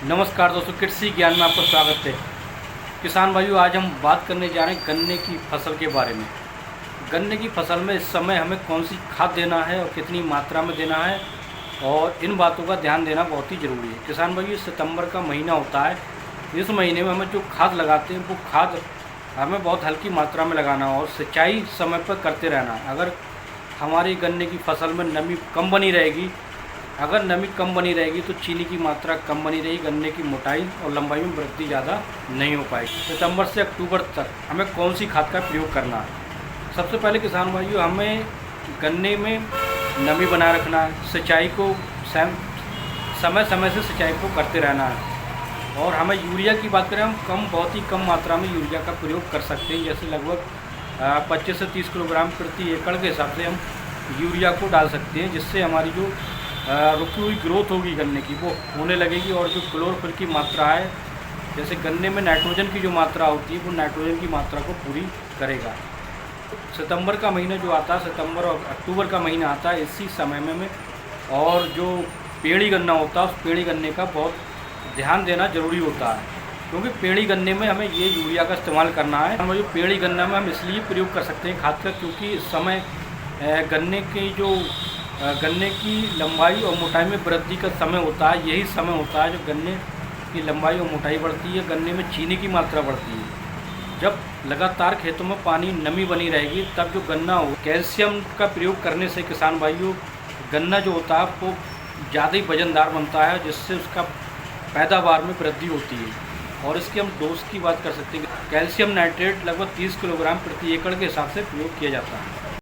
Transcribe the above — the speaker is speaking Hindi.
नमस्कार दोस्तों, कृषि ज्ञान में आपका स्वागत है। किसान भाइयों, आज हम बात करने जा रहे हैं गन्ने की फसल के बारे में। गन्ने की फसल में इस समय हमें कौन सी खाद देना है और कितनी मात्रा में देना है, और इन बातों का ध्यान देना बहुत ही ज़रूरी है। किसान भाइयों, सितंबर का महीना होता है। इस महीने में हमें जो खाद लगाते हैं वो खाद हमें बहुत हल्की मात्रा में लगाना है और सिंचाई समय पर करते रहना है। अगर हमारी गन्ने की फसल में नमी कम बनी रहेगी, अगर नमी कम बनी रहेगी तो चीनी की मात्रा कम बनी रहेगी, गन्ने की मोटाई और लंबाई में वृद्धि ज़्यादा नहीं हो पाएगी। सितंबर से अक्टूबर तक हमें कौन सी खाद का प्रयोग करना है? सबसे पहले किसान भाइयों, हमें गन्ने में नमी बनाए रखना है, सिंचाई को समय समय से सिंचाई को करते रहना है। और हमें यूरिया की बात करें, हम बहुत ही कम मात्रा में यूरिया का प्रयोग कर सकते हैं। जैसे लगभग 25 से 30 किलोग्राम प्रति एकड़ के हिसाब से हम यूरिया को डाल सकते हैं, जिससे हमारी जो रुकी हुई ग्रोथ होगी गन्ने की वो होने लगेगी। और जो क्लोरोफिल की मात्रा है, जैसे गन्ने में नाइट्रोजन की जो मात्रा होती है, वो नाइट्रोजन की मात्रा को पूरी करेगा। सितंबर का महीना जो आता है, सितंबर और अक्टूबर का महीना आता है, इसी समय में और जो पेड़ी गन्ना होता है, उस पेड़ी गन्ने का बहुत ध्यान देना ज़रूरी होता है, क्योंकि पेड़ी गन्ने में हमें ये यूरिया का इस्तेमाल करना है। हम जो पेड़ी गन्ना में हम इसलिए प्रयोग कर सकते हैं खाद का, क्योंकि इस समय गन्ने की लंबाई और मोटाई में वृद्धि का समय होता है। यही समय होता है जो गन्ने की लंबाई और मोटाई बढ़ती है, गन्ने में चीनी की मात्रा बढ़ती है। जब लगातार खेतों में पानी नमी बनी रहेगी, तब जो गन्ना हो, कैल्शियम का प्रयोग करने से किसान भाइयों गन्ना जो होता है वो ज़्यादा ही वजनदार बनता है, जिससे उसका पैदावार में वृद्धि होती है। और इसके हम डोज की बात कर सकते हैं। कैल्शियम नाइट्रेट लगभग 30 किलोग्राम प्रति एकड़ के हिसाब से प्रयोग किया जाता है।